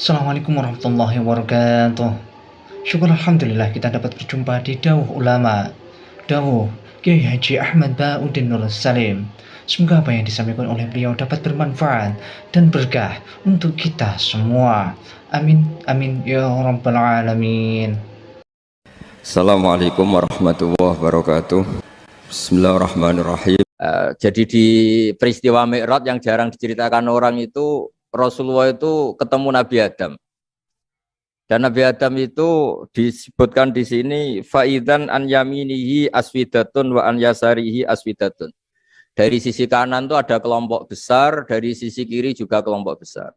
Assalamualaikum warahmatullahi wabarakatuh. Syukur alhamdulillah kita dapat berjumpa di Dawuh Ulama, Dawuh Kiai Haji Ahmad Bauddin Nur Salim. Semoga apa yang disampaikan oleh beliau dapat bermanfaat dan berkah untuk kita semua. Amin, amin ya rabbal alamin. Assalamualaikum warahmatullahi wabarakatuh. Bismillahirrahmanirrahim. Jadi di peristiwa Mi'raj yang jarang diceritakan orang itu, Rasulullah itu ketemu Nabi Adam. Dan Nabi Adam itu disebutkan di sini faidan an yaminihi aswidatun wa an yasarihi aswidatun. Dari sisi kanan itu ada kelompok besar, dari sisi kiri juga kelompok besar.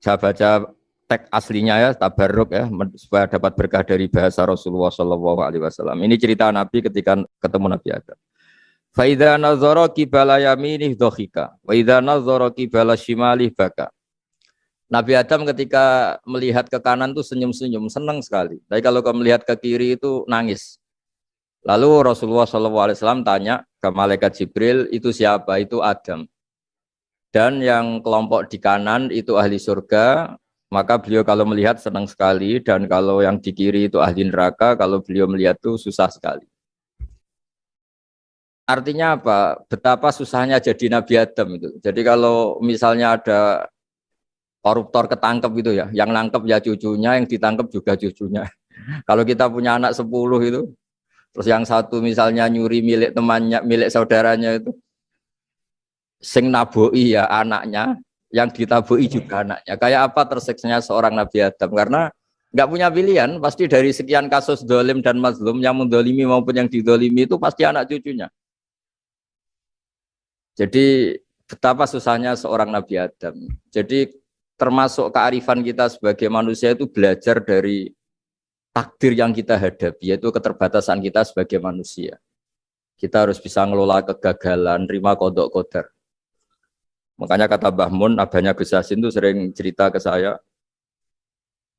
Saya baca teks aslinya ya, tabarruk ya, supaya dapat berkah dari bahasa Rasulullah SAW. Ini cerita Nabi ketika ketemu Nabi Adam. Fa idza nazara qibala yaminih dhakhika wa idza nazara qibala shimalih baka. Nabi Adam ketika melihat ke kanan tuh senyum-senyum, senang sekali. Tapi kalau melihat ke kiri itu nangis. Lalu Rasulullah SAW tanya ke malaikat Jibril, itu siapa? Itu Adam. Dan yang kelompok di kanan itu ahli surga, maka beliau kalau melihat senang sekali, dan kalau yang di kiri itu ahli neraka, kalau beliau melihat itu susah sekali. Artinya apa? Betapa susahnya jadi Nabi Adam itu. Jadi kalau misalnya ada koruptor ketangkep gitu ya, yang nangkep ya cucunya, yang ditangkep juga cucunya. Kalau kita punya anak 10 itu, terus yang satu misalnya nyuri milik temannya, milik saudaranya itu, sing naboi ya anaknya, yang ditaboi juga anaknya. Kayak apa tersiksanya seorang Nabi Adam? Karena nggak punya pilihan, pasti dari sekian kasus dolim dan mazlum, yang mendolimi maupun yang didolimi itu pasti anak cucunya. Jadi betapa susahnya seorang Nabi Adam. Jadi termasuk kearifan kita sebagai manusia itu belajar dari takdir yang kita hadapi, yaitu keterbatasan kita sebagai manusia. Kita harus bisa ngelola kegagalan, terima kodok kodar. Makanya kata Mbah Mun, abahnya Gus Yasin itu sering cerita ke saya,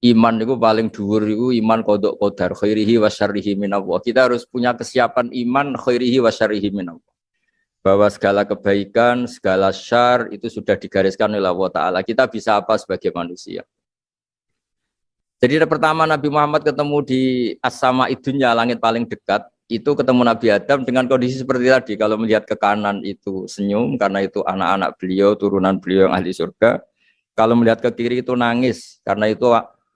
iman itu paling dhuwur itu iman kodok kodar, khairihi wa syarrihi minallah. Kita harus punya kesiapan iman khairihi wa syarrihi minallah. Bahwa segala kebaikan, segala syar itu sudah digariskan oleh Allah Ta'ala. Kita bisa apa sebagai manusia? Jadi pertama Nabi Muhammad ketemu di as-sama idunya, langit paling dekat, itu ketemu Nabi Adam dengan kondisi seperti tadi. Kalau melihat ke kanan itu senyum, karena itu anak-anak beliau, turunan beliau yang ahli surga. Kalau melihat ke kiri itu nangis, karena itu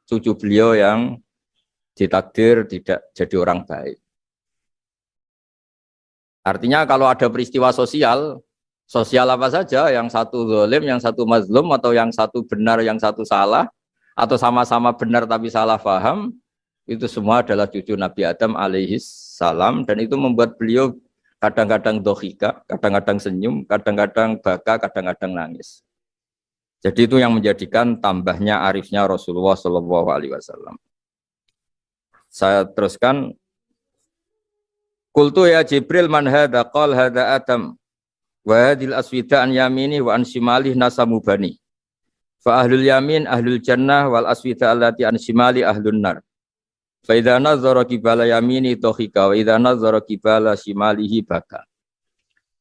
cucu beliau yang ditakdir tidak jadi orang baik. Artinya kalau ada peristiwa sosial, sosial apa saja, yang satu zalim, yang satu mazlum, atau yang satu benar, yang satu salah, atau sama-sama benar tapi salah paham, itu semua adalah cucu Nabi Adam alaihis salam, dan itu membuat beliau kadang-kadang dohika, kadang-kadang senyum, kadang-kadang baka, kadang-kadang nangis. Jadi itu yang menjadikan tambahnya arifnya Rasulullah SAW. Saya teruskan. Qultu ya Jibril man hadza qal hadza Adam wa hadhil aswida an yamini wa an shimali nasamu bani. Fa ahlul yamin ahlul jannah wal aswida allati an shimali ahlun nar. Fa idza nazara qibala yamini dhahika wa idza nazara qibala shimalihi baka.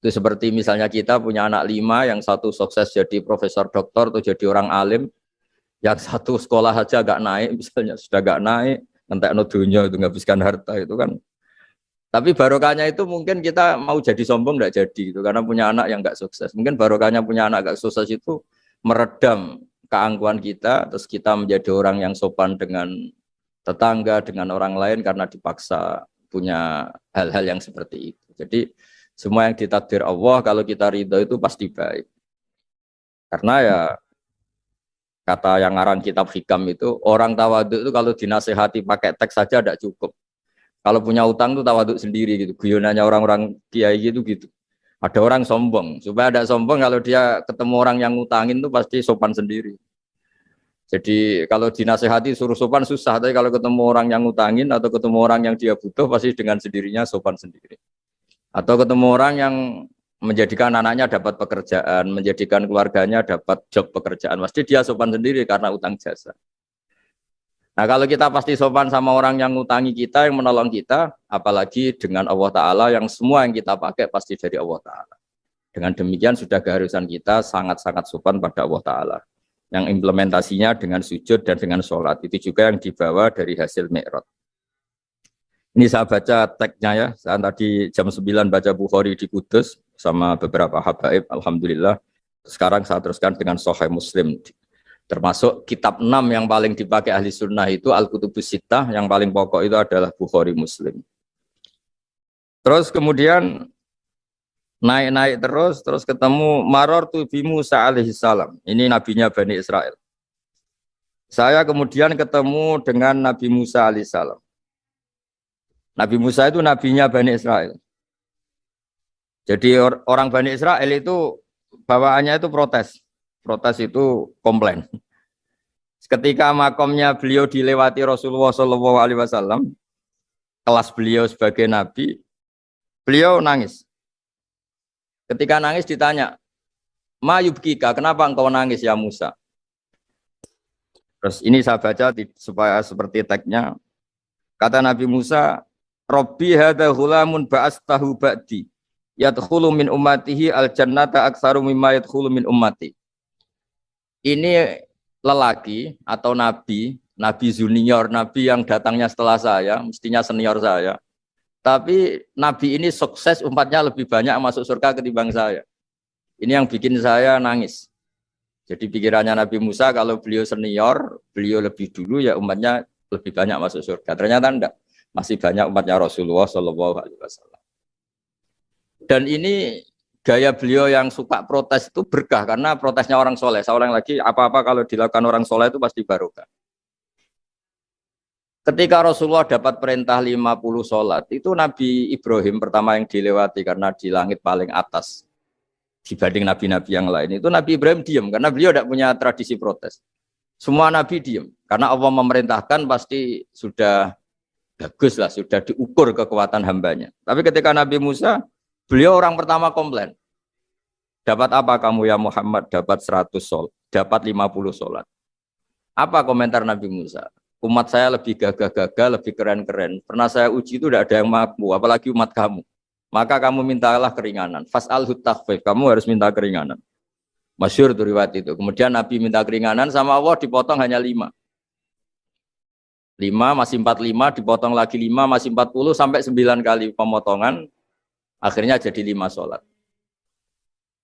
Itu seperti misalnya kita punya anak 5, yang satu sukses jadi profesor doktor atau jadi orang alim, yang satu sekolah saja agak naik, misalnya sudah agak naik, entekno dunya itu nghabiskan harta itu kan. Tapi barokahnya itu mungkin kita mau jadi sombong enggak jadi gitu, karena punya anak yang enggak sukses. Mungkin barokahnya punya anak enggak sukses itu meredam keangkuhan kita, terus kita menjadi orang yang sopan dengan tetangga, dengan orang lain karena dipaksa punya hal-hal yang seperti itu. Jadi semua yang ditakdir Allah kalau kita ridho itu pasti baik. Karena ya kata yang ngarang kitab hikam itu, orang tawaduk itu kalau dinasehati pakai teks saja tidak cukup. Kalau punya utang tuh tawaduk sendiri gitu. Guyonannya orang-orang kiai gitu. Ada orang sombong. Supaya ada sombong, kalau dia ketemu orang yang ngutangin tuh pasti sopan sendiri. Jadi kalau dinasehati suruh sopan susah. Tapi kalau ketemu orang yang ngutangin atau ketemu orang yang dia butuh, pasti dengan sendirinya sopan sendiri. Atau ketemu orang yang menjadikan anaknya dapat pekerjaan, menjadikan keluarganya dapat job pekerjaan, pasti dia sopan sendiri karena utang jasa. Nah kalau kita pasti sopan sama orang yang ngutangi kita, yang menolong kita, apalagi dengan Allah Ta'ala yang semua yang kita pakai pasti dari Allah Ta'ala. Dengan demikian sudah keharusan kita sangat-sangat sopan pada Allah Ta'ala. yang implementasinya dengan sujud dan dengan sholat. Itu juga yang dibawa dari hasil Mi'raj. Ini saya baca teksnya ya, saya tadi jam 9 baca Bukhari di Kudus sama beberapa habaib, alhamdulillah. Sekarang saya teruskan dengan Sahih Muslim. Termasuk kitab 6 yang paling dipakai ahli sunnah itu Al-Kutubus Sittah, yang paling pokok itu adalah Bukhari Muslim. Terus kemudian naik-naik terus ketemu Marartu bi Musa alaihi salam. Ini nabinya Bani Israel. Saya kemudian ketemu dengan Nabi Musa alaihi salam. Nabi Musa itu nabinya Bani Israel. Jadi orang Bani Israel itu bawaannya itu protes. Protes itu komplain. Ketika makomnya beliau dilewati Rasulullah SAW, kelas beliau sebagai nabi, beliau nangis. Ketika nangis ditanya, "Ma yubkika, kenapa engkau nangis ya Musa?" Terus ini saya baca supaya seperti teksnya. Kata Nabi Musa, "Rabbi hadza ghulamun ba'astahu ba'di. Yadkhulu min ummatihi al-jannata aktsaru mimma yadkhulu min ummati." Ini lelaki atau nabi junior, nabi yang datangnya setelah saya, mestinya senior saya. Tapi nabi ini sukses, umatnya lebih banyak masuk surga ketimbang saya. Ini yang bikin saya nangis. Jadi pikirannya Nabi Musa kalau beliau senior, beliau lebih dulu ya umatnya lebih banyak masuk surga. Ternyata enggak. Masih banyak umatnya Rasulullah SAW. Dan ini gaya beliau yang suka protes itu berkah karena protesnya orang soleh. Saya ulang lagi, apa-apa kalau dilakukan orang soleh itu pasti barokah. Ketika Rasulullah dapat perintah 50 sholat, itu Nabi Ibrahim pertama yang dilewati karena di langit paling atas dibanding nabi-nabi yang lain. Itu Nabi Ibrahim diam karena beliau tidak punya tradisi protes. Semua nabi diam karena Allah memerintahkan pasti sudah bagus lah, sudah diukur kekuatan hambanya. Tapi ketika Nabi Musa, beliau orang pertama komplain. Dapat apa kamu ya Muhammad? Dapat 100 sholat, dapat 50 sholat. Apa komentar Nabi Musa? Umat saya lebih gagah-gagah, lebih keren-keren. Pernah saya uji itu tidak ada yang mampu, apalagi umat kamu. Maka kamu mintalah keringanan. Fas'alhut takhfif, kamu harus minta keringanan. Masyhur itu riwayat itu. Kemudian Nabi minta keringanan sama Allah dipotong hanya 5. 5 masih 45, dipotong lagi 5 masih 40 sampai 9 kali pemotongan. Akhirnya jadi 5 sholat.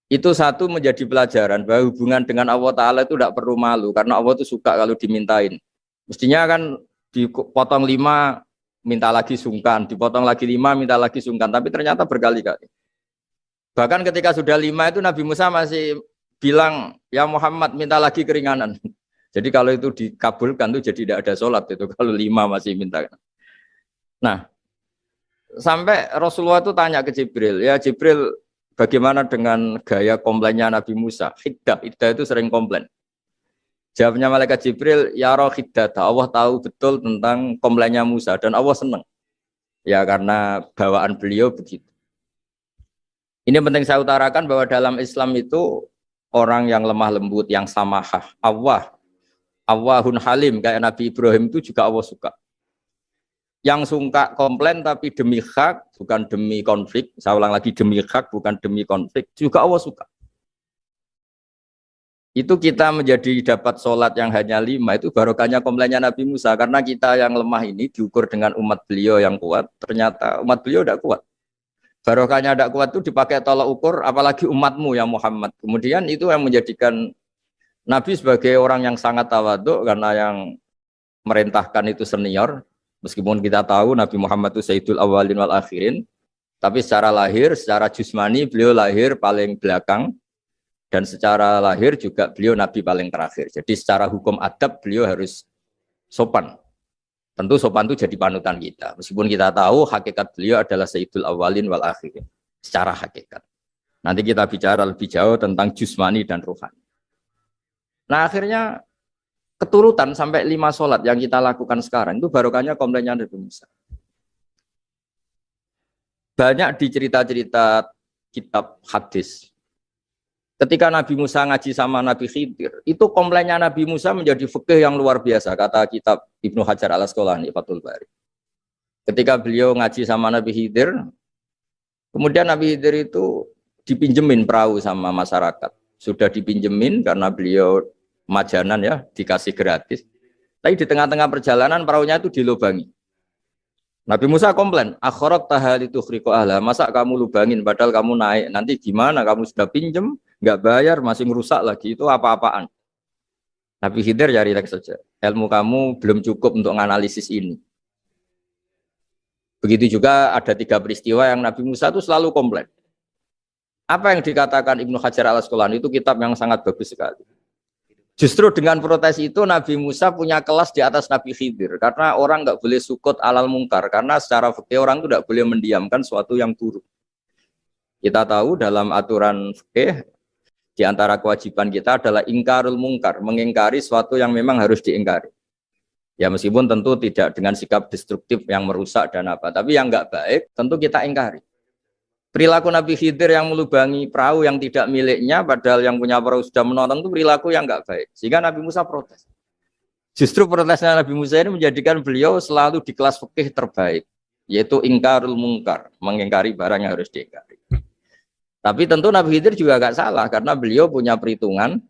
Itu satu menjadi pelajaran bahwa hubungan dengan Allah Ta'ala itu tidak perlu malu. Karena Allah itu suka kalau dimintain. Mestinya kan dipotong 5, minta lagi sungkan. Dipotong lagi 5, minta lagi sungkan. Tapi ternyata berkali-kali. Bahkan ketika sudah 5 itu Nabi Musa masih bilang, ya Muhammad minta lagi keringanan. Jadi kalau itu dikabulkan tuh jadi tidak ada sholat itu. Kalau 5 masih minta. Nah, sampai Rasulullah itu tanya ke Jibril. Ya Jibril, bagaimana dengan gaya komplainnya Nabi Musa? Hiddah itu sering komplain. Jawabnya malaikat Jibril, ya roh hiddata. Allah tahu betul tentang komplainnya Musa dan Allah senang. Ya karena bawaan beliau begitu. Ini penting saya utarakan bahwa dalam Islam itu orang yang lemah lembut, yang samahah, Allahun halim kayak Nabi Ibrahim itu juga Allah suka. Yang suka komplain tapi demi hak, bukan demi konflik. Saya ulang lagi, demi hak, bukan demi konflik. Juga Allah suka. Itu kita menjadi dapat sholat yang hanya 5, itu barokahnya komplainnya Nabi Musa. Karena kita yang lemah ini diukur dengan umat beliau yang kuat. Ternyata umat beliau tidak kuat. Barokahnya tidak kuat itu dipakai tolak ukur, apalagi umatmu ya Muhammad. Kemudian itu yang menjadikan Nabi sebagai orang yang sangat tawaduk, karena yang merintahkan itu senior. Meskipun kita tahu Nabi Muhammad itu Sayyidul Awwalin wal Akhirin, tapi secara lahir, secara jusmani beliau lahir paling belakang, dan secara lahir juga beliau Nabi paling terakhir. Jadi secara hukum adab beliau harus sopan. Tentu sopan itu jadi panutan kita. Meskipun kita tahu hakikat beliau adalah Sayyidul Awwalin wal Akhirin. Secara hakikat. Nanti kita bicara lebih jauh tentang jusmani dan rohani. Nah akhirnya keturutan sampai 5 sholat yang kita lakukan sekarang itu barokahnya komplainnya Nabi Musa. Banyak di cerita-cerita kitab hadis. Ketika Nabi Musa ngaji sama Nabi Khidir, itu komplainnya Nabi Musa menjadi fikih yang luar biasa, kata kitab Ibnu Hajar al-Asqalani, Fathul Bari. Ketika beliau ngaji sama Nabi Khidir, kemudian Nabi Khidir itu dipinjemin perahu sama masyarakat. Sudah dipinjemin karena beliau majanan ya, dikasih gratis. Tapi di tengah-tengah perjalanan perahunya itu dilubangi. Nabi Musa komplain, akhirat tahal itu khriqo ahla, masa kamu lubangin padahal kamu naik, nanti gimana, kamu sudah pinjem, nggak bayar, masih ngerusak lagi, itu apa-apaan. Nabi Khidir ya relax saja, ilmu kamu belum cukup untuk menganalisis ini. Begitu juga ada 3 peristiwa yang Nabi Musa itu selalu komplain. Apa yang dikatakan Ibnu Hajar al-Asqalani itu kitab yang sangat bagus sekali. Justru dengan protes itu Nabi Musa punya kelas di atas Nabi Khidir. Karena orang nggak boleh sukut alal mungkar. Karena secara fikih orang itu tidak boleh mendiamkan sesuatu yang buruk. Kita tahu dalam aturan fikih, di antara kewajiban kita adalah ingkarul mungkar. Mengingkari sesuatu yang memang harus diingkari. Ya meskipun tentu tidak dengan sikap destruktif yang merusak dan apa. Tapi yang nggak baik tentu kita ingkari. Perilaku Nabi Khidir yang melubangi perahu yang tidak miliknya, padahal yang punya perahu sudah menonton, itu perilaku yang enggak baik. Sehingga Nabi Musa protes. Justru protesnya Nabi Musa ini menjadikan beliau selalu di kelas fikih terbaik, yaitu ingkarul mungkar, mengingkari barang yang harus diingkari. Tapi tentu Nabi Khidir juga enggak salah, karena beliau punya perhitungan,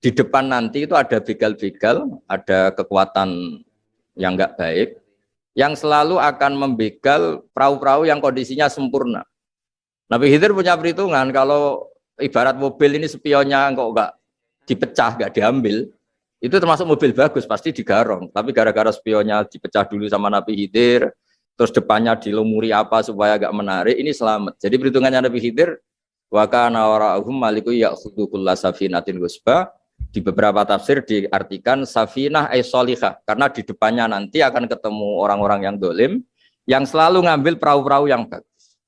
di depan nanti itu ada begal-begal, ada kekuatan yang enggak baik, yang selalu akan membegal perahu-perahu yang kondisinya sempurna. Nabi Khidir punya perhitungan, kalau ibarat mobil ini spionnya kok enggak dipecah, enggak diambil, itu termasuk mobil bagus, pasti digarong. Tapi gara-gara spionnya dipecah dulu sama Nabi Khidir, terus depannya dilumuri apa supaya enggak menarik, ini selamat. Jadi perhitungannya Nabi Khidir, wa kana wara'ahum maliku ya'khudhu kulla safinatin ghusba. Di beberapa tafsir diartikan safinah ay sholihah, karena di depannya nanti akan ketemu orang-orang yang dolim, yang selalu ngambil perahu-perahu yang bagus.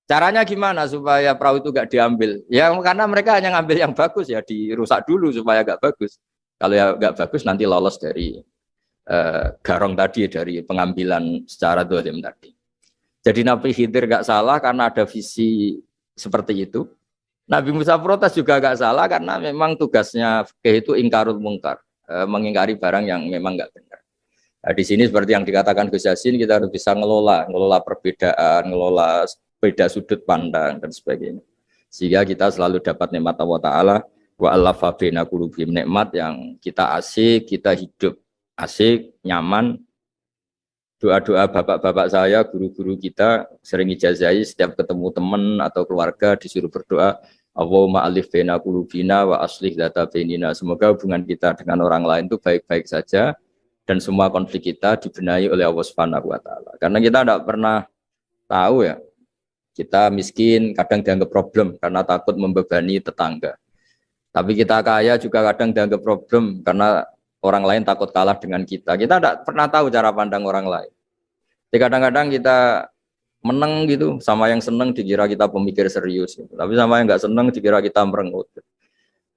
Caranya gimana supaya perahu itu gak diambil? Ya karena mereka hanya ngambil yang bagus, ya dirusak dulu supaya gak bagus. Kalau ya gak bagus nanti lolos dari garong tadi, dari pengambilan secara dolim tadi. Jadi Nabi Khidir gak salah karena ada visi seperti itu. Nabi Musa protes juga gak salah karena memang tugasnya fikih itu ingkarul mungkar, mengingkari barang yang memang gak benar. Nah, di sini seperti yang dikatakan Gus Yassin, kita harus bisa ngelola perbedaan, ngelola beda sudut pandang dan sebagainya, sehingga kita selalu dapat nikmat Allah Ta'ala, wa allafa baina qulubihim, nikmat yang kita asik, kita hidup asik, nyaman. Doa-doa bapak-bapak saya, guru-guru kita sering ijazahi setiap ketemu teman atau keluarga disuruh berdoa, Allahumma alif baina qulubina wa aslih dzata bainina. Semoga hubungan kita dengan orang lain itu baik-baik saja dan semua konflik kita dibenahi oleh Allah Subhanahu wa taala. Karena kita tidak pernah tahu ya, kita miskin kadang dianggap problem karena takut membebani tetangga. Tapi kita kaya juga kadang dianggap problem karena orang lain takut kalah dengan kita. Kita tidak pernah tahu cara pandang orang lain. Jadi kadang-kadang kita menang gitu, sama yang seneng dikira kita pemikir serius. Gitu. Tapi sama yang nggak seneng dikira kita merengut.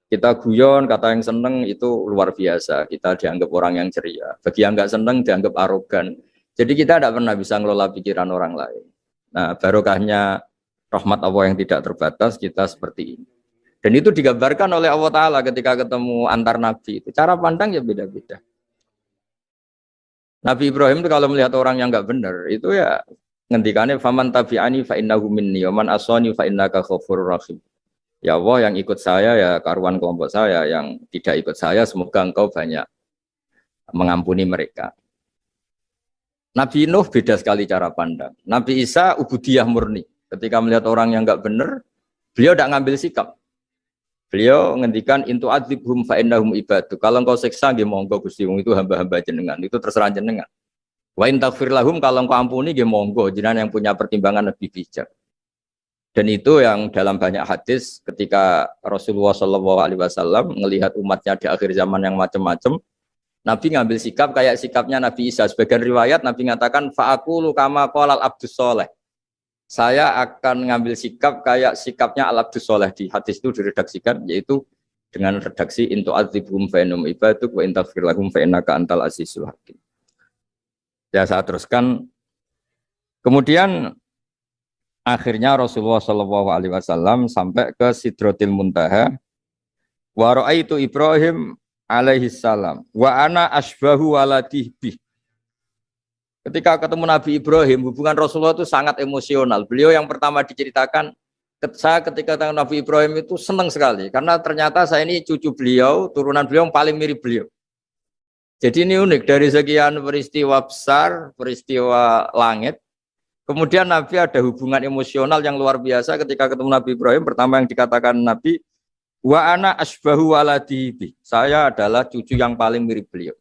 Kita guyon, kata yang seneng itu luar biasa. Kita dianggap orang yang ceria. Bagi yang nggak seneng dianggap arogan. Jadi kita tidak pernah bisa ngelola pikiran orang lain. Nah, barokahnya rahmat Allah yang tidak terbatas kita seperti ini. Dan itu digambarkan oleh Allah Ta'ala ketika ketemu antar Nabi. Itu cara pandang ya beda-beda. Nabi Ibrahim itu kalau melihat orang yang nggak benar, itu ya ngendikannya faman tabi'ani fa innahu minni wa man asani fa innaka ghafurur rahim. Ya Allah, yang ikut saya ya karuan kelompok saya, yang tidak ikut saya semoga engkau banyak mengampuni mereka. Nabi Nuh beda sekali cara pandang. Nabi Isa ubudiyah murni. Ketika melihat orang yang nggak benar, beliau tidak ngambil sikap. Beliau ngendikan intu adzibhum fa innahum ibadu. Kalau engkau siksa nggih monggo Gusti, wong itu hamba-hamba jenengan, itu terserah jenengan. Wa in taghfir lahum, kalau engkau ampuni nggih monggo, jenengan yang punya pertimbangan lebih bijak. Dan itu yang dalam banyak hadis ketika Rasulullah SAW melihat umatnya di akhir zaman yang macam-macam, Nabi ngambil sikap kayak sikapnya Nabi Isa. Sebagian riwayat Nabi mengatakan fa'aqulu kama qalal abdus soleh. Saya akan ngambil sikap kayak sikapnya al-abdus soleh. Di hadis itu diredaksikan yaitu dengan redaksi intu adzibhum fa innahum ibaduk wa in taghfir lahum fa innaka antal azizul hakim. Ya saya teruskan. Kemudian akhirnya Rasulullah SAW sampai ke Sidratil Muntaha. Wa ra'aitu Ibrahim alaihi salam wa ana asbahu waladih bih. Ketika ketemu Nabi Ibrahim, hubungan Rasulullah itu sangat emosional. Beliau yang pertama diceritakan Saya ketika tentang Nabi Ibrahim itu senang sekali karena ternyata saya ini cucu beliau, turunan beliau yang paling mirip beliau. Jadi ini unik dari sekian peristiwa besar, peristiwa langit. Kemudian Nabi ada hubungan emosional yang luar biasa ketika ketemu Nabi Ibrahim. Pertama yang dikatakan Nabi, wa ana asbahu waladihi. Saya adalah cucu yang paling mirip beliau.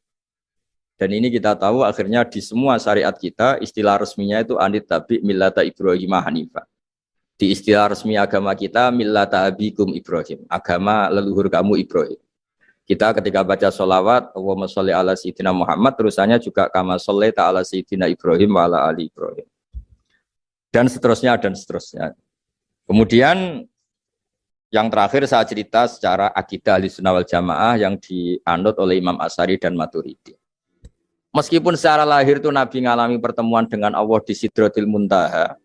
Dan ini kita tahu akhirnya di semua syariat kita istilah resminya itu anit tabi millata Ibrahim Hanifah. Di istilah resmi agama kita millata abikum Ibrahim, agama leluhur kamu Ibrahim. Kita ketika baca sholawat, Allahumma sholli ala sayyidina Muhammad, terusannya juga kama sholli ta'ala sayyidina Ibrahim wa ala ali Ibrahim. Dan seterusnya, dan seterusnya. Kemudian yang terakhir saya cerita secara akidah Ahlussunnah wal Jamaah yang dianut oleh Imam Asy'ari dan Maturidi. Meskipun secara lahir itu Nabi mengalami pertemuan dengan Allah di Sidratil Muntaha,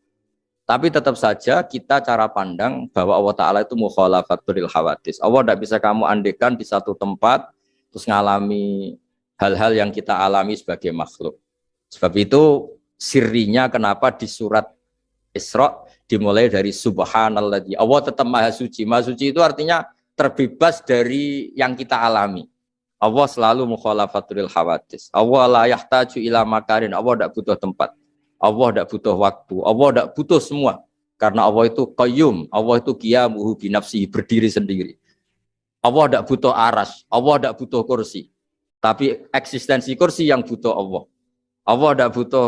tapi tetap saja kita cara pandang bahwa Allah Ta'ala itu mukhalafatul hawadis. Allah tidak bisa kamu andekan di satu tempat terus ngalami hal-hal yang kita alami sebagai makhluk. Sebab itu sirinya kenapa di surat Isra dimulai dari subhanalladzi. Allah tetap maha suci. Maha suci itu artinya terbebas dari yang kita alami. Allah selalu mukhalafatul hawadis. Allah la yahtaju ila makarin. Allah tidak butuh tempat. Allah tidak butuh waktu, Allah tidak butuh semua. Karena Allah itu qayyum, Allah itu qiyamuhu binafsihi, berdiri sendiri. Allah tidak butuh aras, Allah tidak butuh kursi. Tapi eksistensi kursi yang butuh Allah. Allah tidak butuh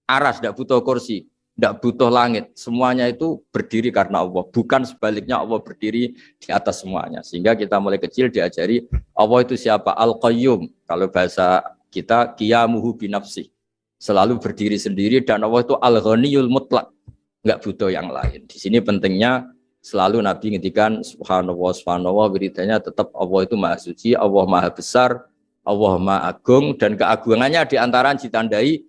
aras, tidak butuh kursi, tidak butuh langit. Semuanya itu berdiri karena Allah. Bukan sebaliknya Allah berdiri di atas semuanya. Sehingga kita mulai kecil diajari Allah itu siapa? Al-Qayyum. Kalau bahasa kita qiyamuhu binafsihi. Selalu berdiri sendiri dan Allah itu al-ghaniyul mutlak, enggak butuh yang lain. Di sini pentingnya selalu Nabi ngendikan subhanallah wiridanya tetap Allah itu maha suci, Allah maha besar, Allah maha agung, dan keagungannya diantara ditandai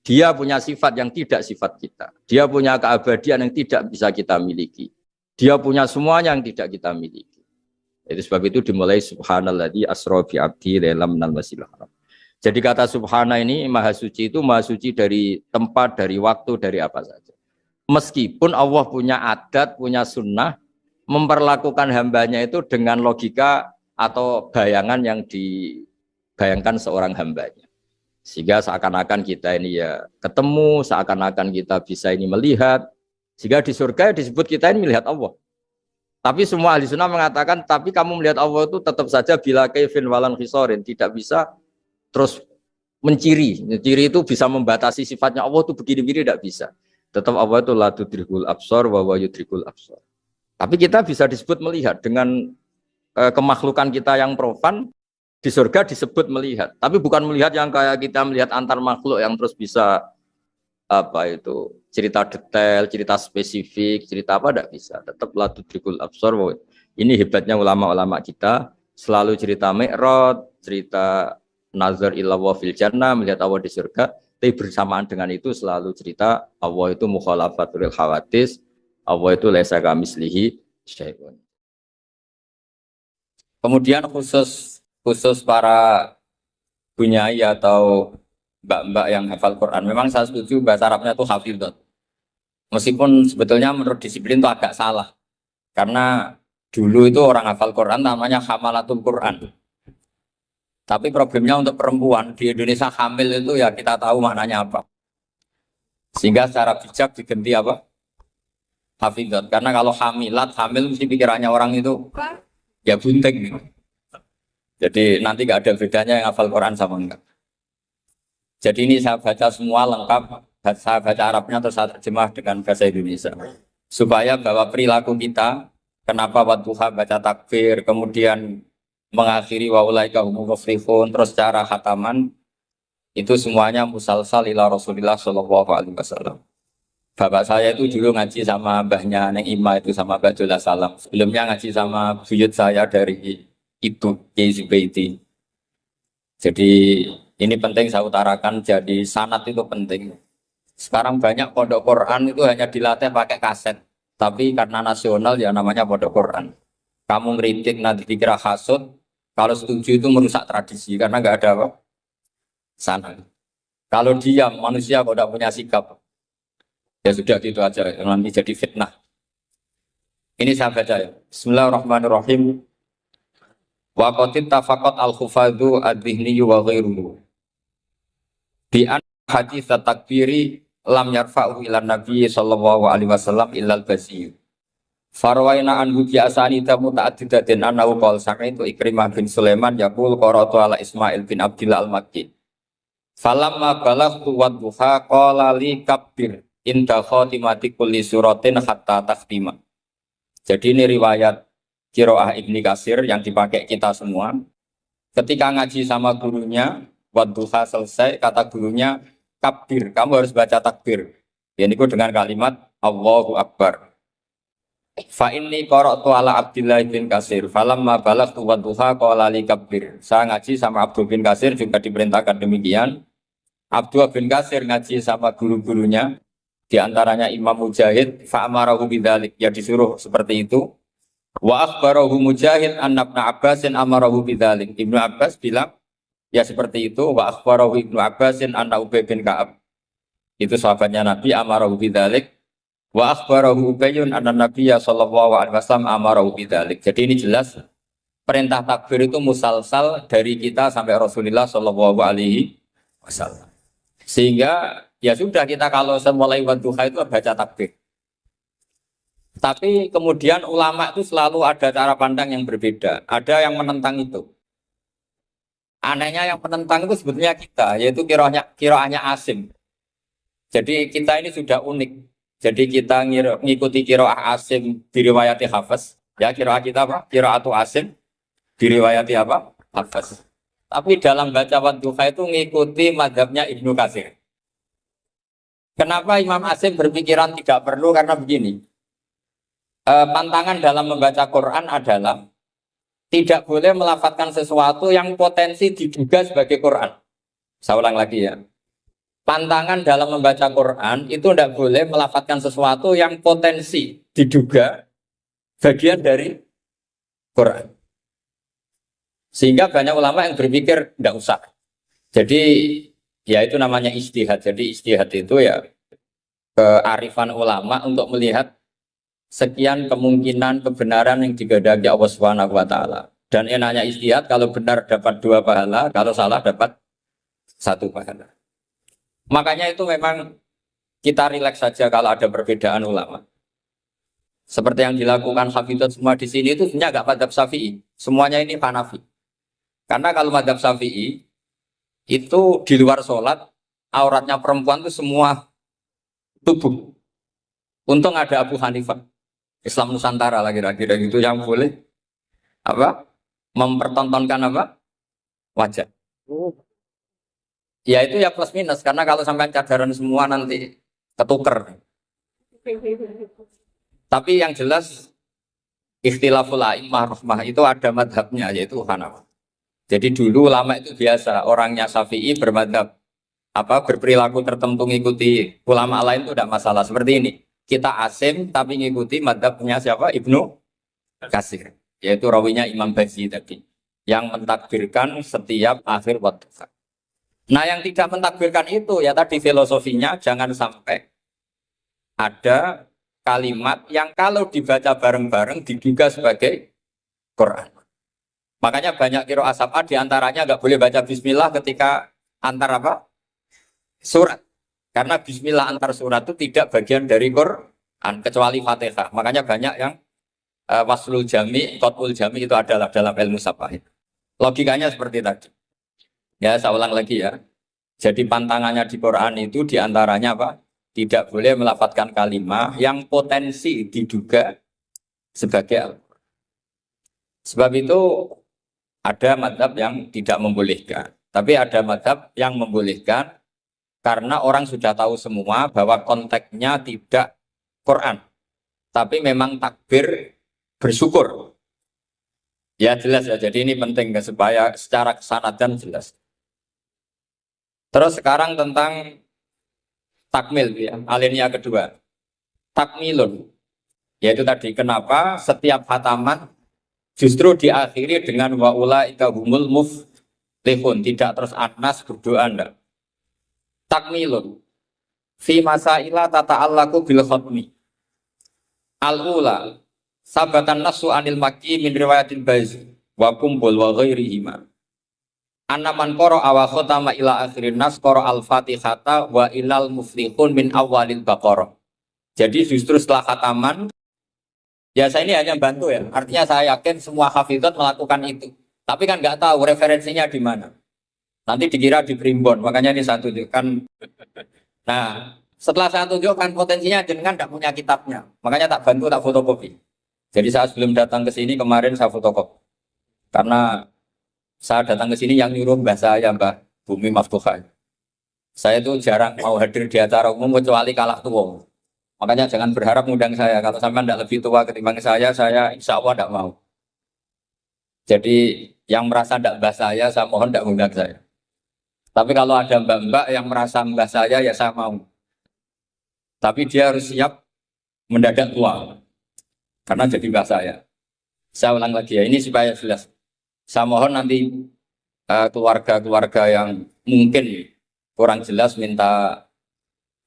dia punya sifat yang tidak sifat kita. Dia punya keabadian yang tidak bisa kita miliki. Dia punya semuanya yang tidak kita miliki. Itu sebab itu dimulai subhanalladzi asra bi abdi lailam minal masjidil haram. Jadi kata subhana ini maha suci itu maha suci dari tempat, dari waktu, dari apa saja. Meskipun Allah punya adat, punya sunnah, memperlakukan hambanya itu dengan logika atau bayangan yang dibayangkan seorang hambanya. Sehingga seakan-akan kita ini ya ketemu, seakan-akan kita bisa ini melihat. Sehingga di surga disebut kita ini melihat Allah. Tapi semua ahli sunnah mengatakan, tapi kamu melihat Allah itu tetap saja bila kaifin walan khisorin, tidak bisa terus menciri itu bisa membatasi sifatnya Allah itu begini-begini tidak bisa. Tetap Allah itu la tudrikul absar wa huwa yudrikul absar. Tapi kita bisa disebut melihat dengan kemakhlukan kita yang profan di surga disebut melihat. Tapi bukan melihat yang kayak kita melihat antar makhluk yang terus bisa apa itu cerita detail, cerita spesifik, cerita apa tidak bisa. Tetap la tudrikul absar. Ini hebatnya ulama-ulama kita selalu cerita Mi'raj, cerita nazar ila wa fil jannah, melihat Allah di surga, tapi bersamaan dengan itu selalu cerita Allah itu mukhalafatul hawadis, Allah itu laisa kamitslihi syai'un. Kemudian khusus para bunyai atau mbak-mbak yang hafal Quran, memang saya setuju bahasa Arabnya itu hafidhot. Meskipun sebetulnya menurut disiplin itu agak salah. Karena dulu itu orang hafal Quran namanya hamalatul Quran. Tapi problemnya untuk perempuan di Indonesia hamil itu ya kita tahu maknanya apa. Sehingga secara bijak diganti apa? Hafidhot. Karena kalau hamil mesti pikirannya orang itu ya bunting. Jadi nanti gak ada bedanya yang hafal Quran sama enggak. Jadi ini saya baca semua lengkap. Saya baca Arabnya terus saya terjemah dengan bahasa Indonesia. Supaya bahwa perilaku kita, kenapa wadduha baca takbir, kemudian mengakhiri wa ulaika humul muflihun, terus cara khataman itu semuanya musalsal ila Rasulillah sallallahu alaihi wasallam. Bapak saya itu dulu ngaji sama mbahnya Neng Ima itu sama Mbak Jola Salam. Sebelumnya ngaji sama buyut saya dari Ibu Kiai Zubaidi. Jadi ini penting saya utarakan, jadi sanad itu penting. Sekarang banyak pondok Quran itu hanya dilatih pakai kaset. Tapi karena nasional ya namanya pondok Quran. Kamu ngeritik nanti dikira hasud. Kalau setuju itu merusak tradisi karena nggak ada apa sana. Kalau diam manusia kok tidak punya sikap. Ya sudah gitu aja, nanti jadi fitnah. Ini saya baca ya. Bismillahirrahmanirrahim. Wa qatit tafaqat al-khufadhu ad-dhihni wa ghairuhu. Bi an hadits takbiri lam yarfa'u ila nabi sallallahu alaihi wasallam illa al-basiyyu. Farwaina anhu bi asani tamu ta'addidatin annahu qala sami'tu Ikrimah bin Sulaiman yaqul qara'tu ala Ismail bin Abdillah al-Makki. Falamma balaghtu wadduha qala li kabbir inda khatimati kulli suratin hatta takhtima. Jadi ini riwayat Qiraah Ibni Katsir yang dipakai kita semua. Ketika ngaji sama gurunya, wadduha selesai, kata gurunya kabbir, kamu harus baca takbir. Ini dengan kalimat Allahu Akbar. Fa inni qara'tu ala Abdillah bin Katsir falamma balaghtu wadduha qala li kabbir. Saya ngaji sama Abdul bin Katsir juga diperintahkan demikian. Abdul bin Katsir ngaji sama guru-gurunya, di antaranya Imam Mujahid, fa'amarahu bidzalik, ya disuruh seperti itu. Wa akhbarahu Mujahid an Ibnu Abbasin amarahu bidzalik. Ibnu Abbas bilang ya seperti itu. Wa akhbarahu Ibnu Abbasin an Ubay bin Ka'ab. Itu sahabatnya Nabi, amarahu bidzalik. Wa akhbarahu Ubayyun an Nabiyya sallallahu alaihi wasallam amarahu bidzalik. Jadi ini jelas perintah takbir itu musalsal dari kita sampai Rasulullah sallallahu alaihi wasallam. Sehingga ya sudah, kita kalau mulai wadduha itu baca takbir. Tapi kemudian ulama itu selalu ada cara pandang yang berbeda. Ada yang menentang itu. Anehnya yang menentang itu sebetulnya kita, yaitu kiroahnya Asim. Jadi kita ini sudah unik. Jadi kita ngikuti kiroah Asim diriwayati Hafs. Ya, kiroah kita apa? Kiroatu Asim diriwayati apa? Hafs. Tapi dalam baca wadduha itu ngikuti mazhabnya Ibnu Katsir. Kenapa Imam Asim berpikiran tidak perlu? Karena begini. Pantangan dalam membaca Quran adalah tidak boleh melafadzkan sesuatu yang potensi diduga sebagai Quran. Saya ulang lagi ya. Pantangan dalam membaca Quran itu tidak boleh melafadzkan sesuatu yang potensi diduga bagian dari Quran. Sehingga banyak ulama yang berpikir tidak usah. Jadi ya itu namanya ijtihad. Jadi ijtihad itu ya kearifan ulama untuk melihat sekian kemungkinan kebenaran yang digadagi Allah Subhanahu wa taala. Dan enaknya ijtihad, kalau benar dapat 2 pahala, kalau salah dapat 1 pahala. Makanya itu memang kita rileks saja kalau ada perbedaan ulama. Seperti yang dilakukan Hafidhut semua di sini itu sebenarnya enggak madzhab Syafi'i. Semuanya ini Hanafi. Karena kalau madzhab Syafi'i itu di luar sholat auratnya perempuan itu semua tubuh. Untung ada Abu Hanifah. Islam Nusantara lah kira-kira itu yang boleh apa? Mempertontonkan apa? Wajah. Ya itu ya plus minus, karena kalau sampai cadaran semua nanti ketuker. Tapi yang jelas ikhtilaful a'immah rahmah itu ada madhabnya, yaitu Hanafi. Jadi dulu ulama itu biasa, orangnya Syafi'i bermadhab apa, berperilaku tertentu ngikuti ulama lain itu tidak masalah. Seperti ini, kita Asim tapi ngikuti madhabnya siapa? Ibnu Katsir, yaitu rawinya Imam Bazi tadi, yang mentakbirkan setiap akhir wadduha. Nah yang tidak mentakbirkan itu ya tadi filosofinya, jangan sampai ada kalimat yang kalau dibaca bareng-bareng diduga sebagai Quran. Makanya banyak qiraah sab'ah diantaranya nggak boleh baca bismillah ketika antar apa? Surat. Karena bismillah antar surat itu tidak bagian dari Quran kecuali Fatihah. Makanya banyak yang waslul jami, qat'ul jami itu adalah dalam ilmu sab'ah. Logikanya seperti tadi. Ya, saya ulang lagi ya. Jadi pantangannya di Quran itu diantaranya apa? Tidak boleh melafadzkan kalimat yang potensi diduga sebagai Al-Quran. Sebab itu ada mazhab yang tidak membolehkan. Tapi ada mazhab yang membolehkan karena orang sudah tahu semua bahwa konteksnya tidak Quran. Tapi memang takbir bersyukur. Ya jelas ya, jadi ini penting supaya secara kesanatan jelas. Terus sekarang tentang takmil ya, alinea kedua. Takmilun, yaitu tadi kenapa setiap khataman justru diakhiri dengan wa ulaika humul muflihun, tidak terus anas berdoa enggak. Takmilun. fi masaila tata'allaqu bil khatmi. Al-ula sabatan nasu anil makki min riwayatil Bazi wa kumbul wa ghairihima. Anna man qara wa khatama ila akhirin nas qara al-Fatihata wa ilal muflihun min awalil Baqarah. Jadi justru setelah khataman, ya saya ini hanya bantu ya. Artinya saya yakin semua hafizat melakukan itu. Tapi kan nggak tahu referensinya di mana. Nanti dikira di primbon, makanya ini saya tunjukkan. Nah, setelah saya tunjukkan potensinya jenengan nggak punya kitabnya. Makanya tak bantu, tak fotokopi. Jadi saya sebelum datang ke sini kemarin saya fotokopi. Karena saya datang ke sini yang nyuruh mbah saya, Mbah Bumi Maftuhah. Saya itu jarang mau hadir di acara umum kecuali kalah tua. Makanya jangan berharap ngundang saya. Kalau sampai tidak lebih tua ketimbang saya insya Allah tidak mau. Jadi yang merasa tidak mbah saya mohon tidak ngundang saya. Tapi kalau ada mbak-mbak yang merasa mbah saya, ya saya mau. Tapi dia harus siap mendadak tua. Karena jadi mbah saya. Saya ulang lagi ya, ini supaya jelas. Saya mohon nanti keluarga-keluarga yang mungkin kurang jelas minta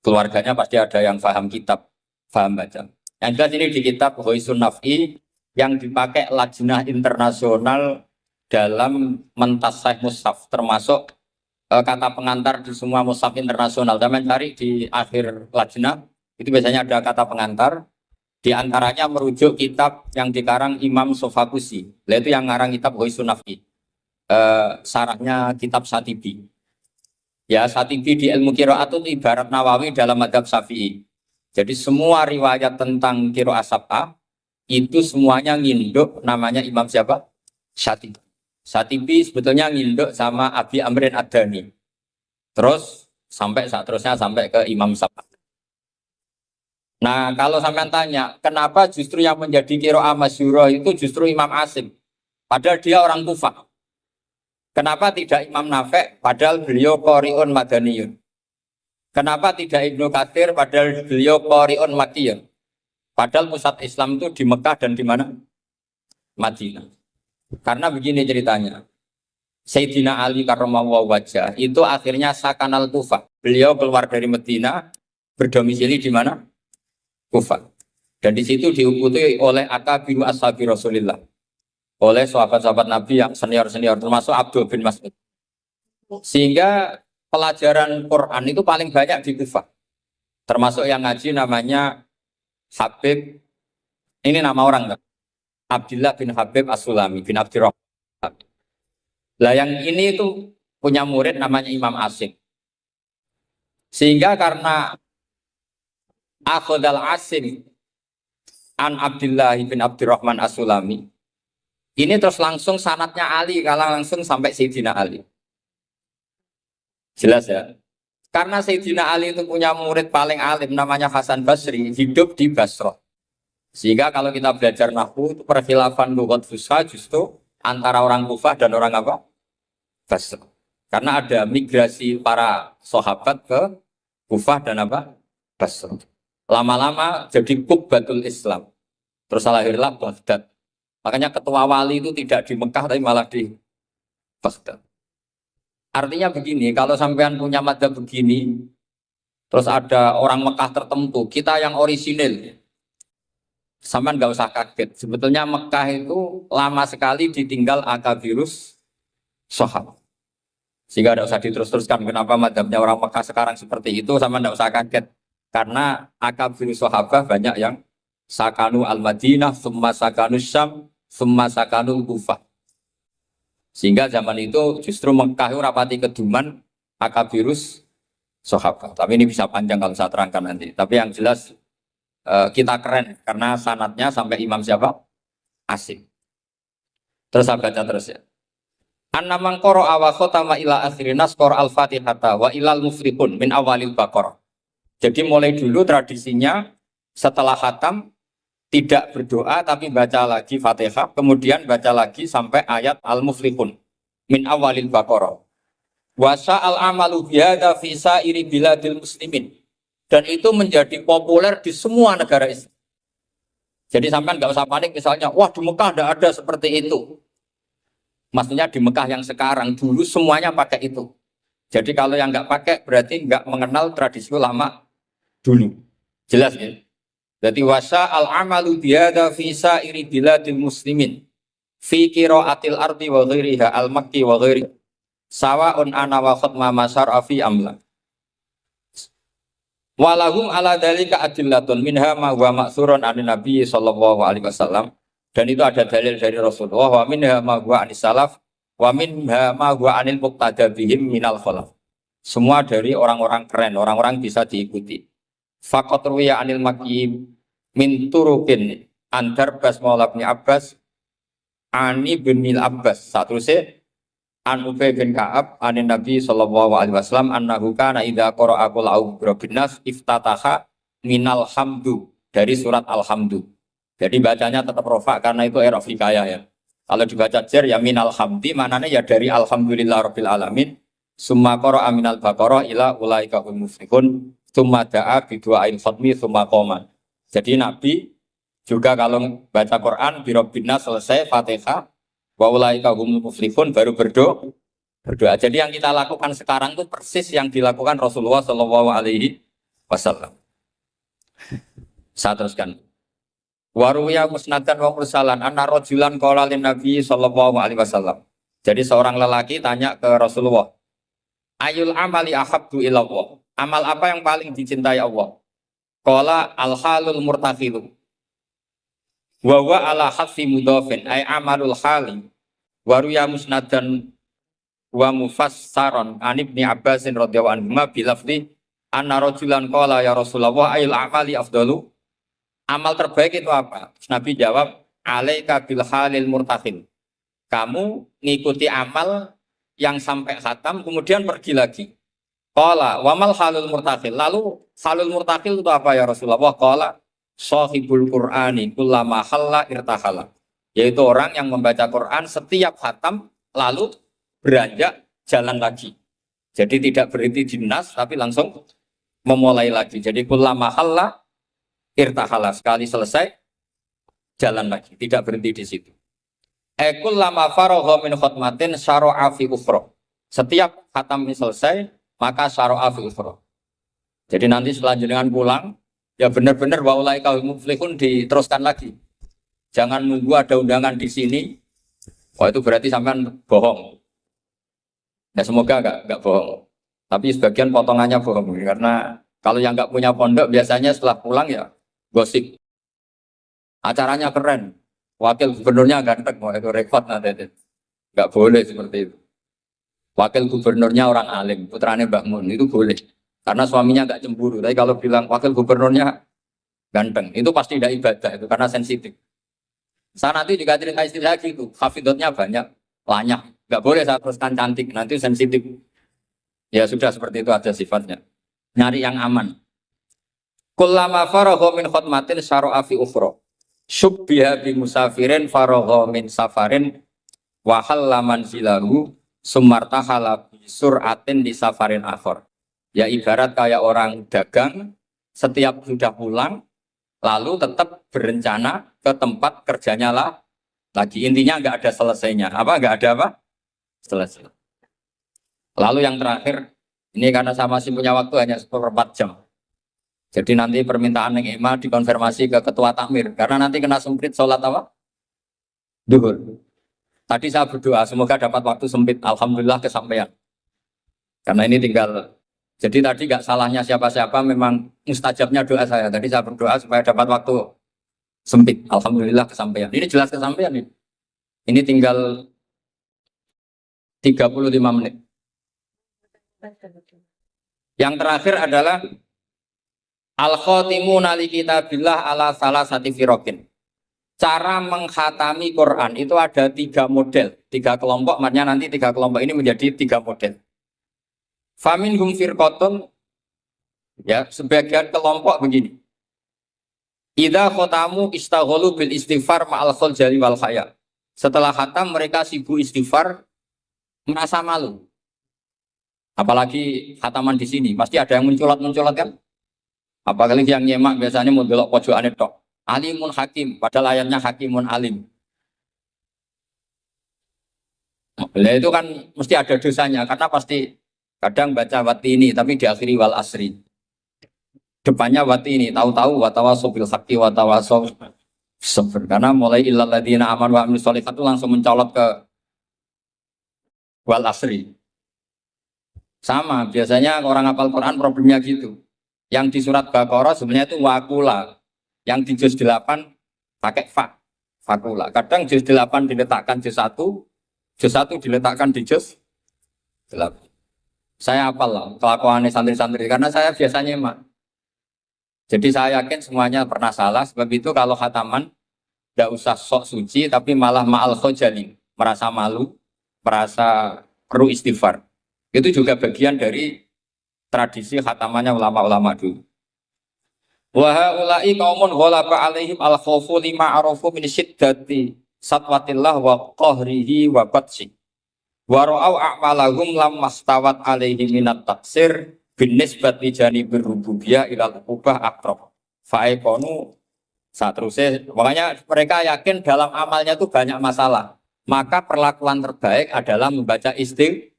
keluarganya pasti ada yang paham kitab, paham baca. Yang jelas ini di kitab Ghoisun Naf'i yang dipakai lajnah internasional dalam mentasih mushaf, termasuk kata pengantar di semua mushaf internasional. Saya mencari di akhir lajnah, itu biasanya ada kata pengantar. Di antaranya merujuk kitab yang dikarang Imam Sofakusi. Itu yang ngarang kitab Ghoisun Naf'i. Sarahnya kitab Satibi. Ya, Satibi di ilmu qiraat itu ibarat Nawawi dalam madzhab Syafi'i. Jadi semua riwayat tentang qiraat sab'ah itu semuanya nginduk namanya Imam siapa? Satibi. Satibi sebetulnya nginduk sama Abi Amrin Ad-Dani. Terus sampai seterusnya sampai ke Imam Sab'ah. Nah, kalau sampean tanya, kenapa justru yang menjadi qiraah masyhurah itu justru Imam Asim? Padahal dia orang Kufah. Kenapa tidak Imam Nafi' padahal beliau qari'un madaniyun? Kenapa tidak Ibnu Katsir padahal beliau qari'un makkiyun? Padahal pusat Islam itu di Mekah dan di mana? Madinah. Karena begini ceritanya. Sayyidina Ali karramallahu wajhah itu akhirnya sakanal Kufah. Beliau keluar dari Madinah, berdomisili di mana? Kufah. Dan di situ diikuti oleh akabiru ashabi Rasulillah. Oleh sahabat-sahabat Nabi yang senior-senior termasuk Abdul bin Mas'ud. Sehingga pelajaran Quran itu paling banyak di Kufah. Termasuk yang ngaji namanya Habib, ini nama orang kan? Abdullah bin Habib As-Sulami bin Abdirrahman. Lah yang ini itu punya murid namanya Imam Asim. Sehingga karena Akhodal Asim an Abdullah bin Abdirrahman As-Sulami, ini terus langsung sanatnya Ali, kalau langsung sampai Sayyidina Ali. Jelas ya? Karena Sayyidina Ali itu punya murid paling alim namanya Hasan Basri, hidup di Basrah. Sehingga kalau kita belajar nahwu itu perkhilafan lughat fusha justru antara orang Kufah dan orang apa? Basrah. Karena ada migrasi para sahabat ke Kufah dan apa? Basrah. Lama-lama jadi Qubbatul Islam. Terus lahirlah Baghdad. Makanya ketua wali itu tidak di Mekah tapi malah di Baghdad. Artinya begini, kalau sampean punya madzhab begini, terus ada orang Mekah tertentu, kita yang orisinil, sampean nggak usah kaget. Sebetulnya Mekah itu lama sekali ditinggal akabirus sahabat. Sehingga tidak usah diterus-teruskan kenapa madzhabnya orang Mekah sekarang seperti itu, sampean nggak usah kaget. Karena akabirus sahabat banyak yang sakanu al-Madinah, summa sakanu Syam, summa sakanu Kufah. Sehingga zaman itu justru Mekah rapati keduman akabirus sahabat. Tapi ini bisa panjang kalau saya terangkan nanti. Tapi yang jelas kita keren karena sanatnya sampai Imam siapa? Asim. Terus saya baca terus ya. An-namang qara'a wa khatama ila akhirin nas qara al-Fatihata wa ilal muflihun min awalil Baqarah. Jadi mulai dulu tradisinya setelah khatam tidak berdoa tapi baca lagi Fatihah, kemudian baca lagi sampai ayat Al-Muflihun min awalil Baqarah. Wa sa'al amalu bihadza fi sa'iri biladil muslimin. Dan itu menjadi populer di semua negara Islam. Jadi sampean nggak usah panik misalnya, wah di Mekah tidak ada seperti itu. Maksudnya di Mekah yang sekarang, dulu semuanya pakai itu. Jadi kalau yang nggak pakai berarti nggak mengenal tradisi ulama dulu. Jelas ya? Jadi wasa al-amalu bihada fi sa'iri biladil muslimin fi qiraatil ardi wa ghairiha al-makki wa ghairi sawa'un ana wa khatma masar fi amla. Walahum ala dalika adillatun minha ma huwa ma'thurun an Nabi sallallahu alaihi wasallam, dan itu ada dalil dari Rasulullah, wa minha ma huwa anis salaf wa minha ma huwa anil muqtada bihim minal khalaf. Semua dari orang-orang keren, orang-orang bisa diikuti. Faqat ruwiya anil makki min turukin antar bas maula bin Abbas ani bin Abbas satu se an Ubay bin Ka'ab anin Nabi sallallahu alaihi wasallam annahu kana idza qara'a qul a'udzu birabbin nas iftataha minal hamdu, dari surat alhamdu. Jadi bacanya tetap rofa karena itu era fikaya ya. Kalau dibaca jar ya minal hamdi, maknanya ya dari alhamdulillah rabbil alamin. Summa qara'a minal baqarah ila ulaika hum muflihun summa da'a bi du'ail khatmi summa qoma. Jadi Nabi juga kalau baca Quran birabbin nas selesai Fatihah wa ulaika hum muflihun baru berdoa. Jadi yang kita lakukan sekarang itu persis yang dilakukan Rasulullah sallallahu alaihi wasallam. Saya teruskan. Waruya musnadan wa mursalan anna rajulan qala lin nabi sallallahu alaihi wasallam. Jadi seorang lelaki tanya ke Rasulullah, ayul amali ahabbu ilallah. Amal apa yang paling dicintai Allah? Qala al-halul murtafilu. Wa wa ala hafi mudhafin ay amalul hali. Waruya musnadan wa mufassaran an Ibni Abbasin radhiyallahu anhu bilafzi anna rajulan qala ya Rasulullah ayul amali afdalu. Amal terbaik itu apa? Nabi jawab, alaika bil halil murtakhil. Kamu ngikuti amal yang sampai khatam kemudian pergi lagi. Qala wamal halul murtakhil. Lalu halul murtakhil itu apa ya Rasulullah? Qala sahibul Qur'ani kullama halla irtahala. Yaitu orang yang membaca Quran setiap khatam lalu beranjak jalan lagi. Jadi tidak berhenti di nas tapi langsung memulai lagi. Jadi kullama halla irtahala, sekali selesai jalan lagi, tidak berhenti di situ. Ekul lama faragha min khutmatin syara'a fi ukhra. Setiap khatam ini selesai, maka syara'a fi ukhra. Jadi nanti setelah jenengan pulang, ya benar-benar wa ulaika hum muflihun diteruskan lagi. Jangan nunggu ada undangan di sini. Wah itu berarti sampean bohong. Ya semoga enggak bohong. Tapi sebagian potongannya bohong karena kalau yang enggak punya pondok biasanya setelah pulang ya gosip. Acaranya keren. Wakil gubernurnya ganteng, wah itu rekod nanti. Enggak boleh seperti itu. Wakil gubernurnya orang alim, putranya Mbak Mun, itu boleh. Karena suaminya enggak cemburu. Tapi kalau bilang wakil gubernurnya ganteng, itu pasti tidak ibadah itu karena sensitif. Saya nanti juga cerita istri saya gitu, hafidotnya banyak, banyak. Enggak boleh saya teruskan cantik, nanti sensitif. Ya sudah seperti itu aja sifatnya. Nyari yang aman. Kullama faragha min khutmatin syara'a fi ukhra. Syubbiha bi musafirin faragha min safarin wa halla manzilahu sumartahala bi sur'atin di safarin akhar. Ya ibarat kayak orang dagang setiap sudah pulang lalu tetap berencana ke tempat kerjanya lah lagi. Intinya enggak ada selesainya. Apa enggak ada apa? Selesai. Lalu yang terakhir, ini karena saya masih punya waktu hanya 4 jam. Jadi nanti permintaan yang EMA dikonfirmasi ke ketua takmir. Karena nanti kena sempit sholat apa? Duhur. Tadi saya berdoa, semoga dapat waktu sempit. Alhamdulillah kesampaian. Karena ini tinggal, jadi tadi gak salahnya siapa-siapa, memang mustajabnya doa saya. Tadi saya berdoa supaya dapat waktu sempit. Alhamdulillah kesampaian. Ini jelas kesampaian ini. Ini tinggal 35 menit. Yang terakhir adalah al-khotimuna li kitabillah ala salasati firokin. Cara mengkhatami Quran itu ada 3 model, 3 kelompok, makanya nanti 3 kelompok ini menjadi 3 model. Faminhum firqatun, ya sebagian kelompok begini. Idza khotamu istaghalu bil istighfar ma'al khuljali wal khaya. Setelah khatam mereka sibuk istighfar, merasa malu. Apalagi khataman di sini, pasti ada yang mencolot-mencolot kan? Apalagi yang nyemak biasanya mau belok pojokan itu. Alimun hakim, padahal ayatnya hakimun alim. Nah, itu kan mesti ada dosanya, karena pasti kadang baca wati ini, tapi diakhiri wal asri. depannya wati ini, tahu-tahu watawasaw bil haqqi watawasaw sabr. Karena mulai illal ladzina amanu wa amilus sholihat itu langsung mencolot ke wal asri. Sama, biasanya orang hafal Quran problemnya gitu. Yang di surat Baqarah sebenarnya itu wakula. Yang di juz 8 pakai fa, fakula. Kadang juz 8 diletakkan juz 1 diletakkan di juz 8. Saya hafal lah kelakuannya santri-santri karena saya biasanya emang. Jadi saya yakin semuanya pernah salah. Sebab itu kalau khataman tidak usah sok suci tapi malah ma'al khojali, merasa malu, merasa perlu istighfar. Itu juga bagian dari tradisi khatamannya ulama-ulama dulu. Wa haula'i qaumun ghalaba 'alaihim al-khawfu lima arafu min syiddati satwatillah wa qahrihi wa batsi. Wa ra'au a'malahum lam mastawat 'alaihim minat taksir bin nisbati janibir rububiyah ilal ubah aqrab. Fa'ikonu seterusnya. Makanya mereka yakin dalam amalnya itu banyak masalah. Maka perlakuan terbaik adalah membaca istighfar.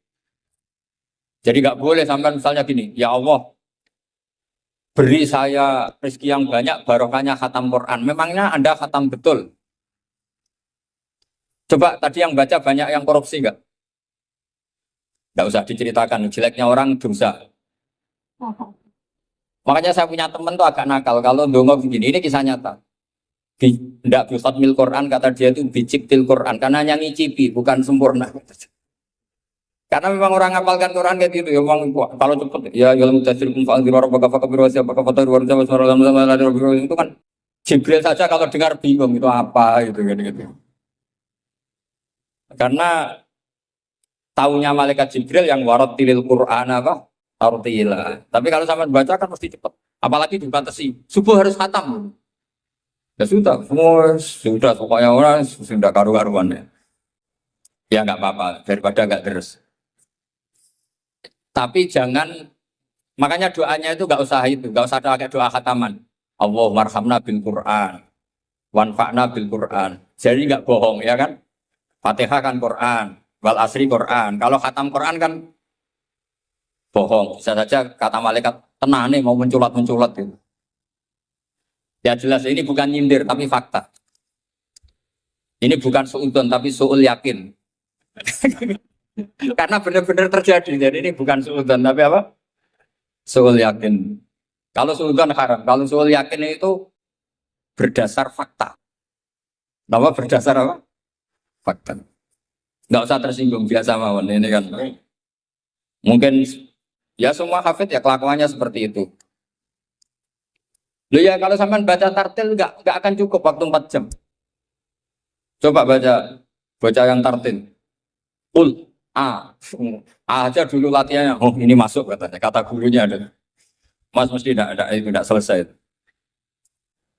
Jadi nggak boleh sampai misalnya gini, ya Allah beri saya rezeki yang banyak, barokahnya khatam Quran. Memangnya Anda khatam betul? Coba tadi yang baca banyak yang korupsi nggak? Nggak usah diceritakan, jeleknya orang dosa. Makanya saya punya teman tuh agak nakal, kalau ndonga begini, ini kisah nyata. Tidak bikhatmil Quran, kata dia itu biciptil Quran, karena hanya ngicipi, bukan sempurna. Karena memang orang ngapalkan Quran kayak gitu ya, memang kalau cepet ya ilmu tafsir kumfal di luar apakah berwasi apakah foto luar sama suara itu kan Jibril saja kalau dengar bingung itu apa gitu gitu. Karena taunya malaikat Jibril yang warattilil Quran apa tartila. Tapi kalau sampai baca kan mesti cepet. Apalagi dibatasi subuh harus khatam. Ya sudah pokoknya orang sudah karu-karuan ya. Ya nggak apa-apa daripada nggak terus. Tapi jangan, makanya doanya itu nggak usah pakai doa khataman. Allahumma arhamna bil Quran, wanfa'na bil Quran. Jadi nggak bohong ya kan? Fatihah kan Quran, wal asri Quran. Kalau khatam Quran kan bohong. Bisa saja kata malaikat tenang nih mau menculat gitu. Ya jelas ini bukan nyindir tapi fakta. Ini bukan suudon tapi suul yakin. Karena benar-benar terjadi. Jadi ini bukan suudzon tapi apa? Suul yakin. Kalau suudzon haram. Kalau suul yakin itu berdasar fakta. Nama berdasar apa? Fakta. Nggak usah tersinggung biasa mawon. Ini kan mungkin ya semua hafid ya kelakuannya seperti itu. Loh ya kalau sampean baca tartil nggak akan cukup waktu 4 jam. Coba baca yang tartil. A aja dulu latihannya. Oh ini masuk katanya. Kata gurunya ada. Mas mesti tidak selesai.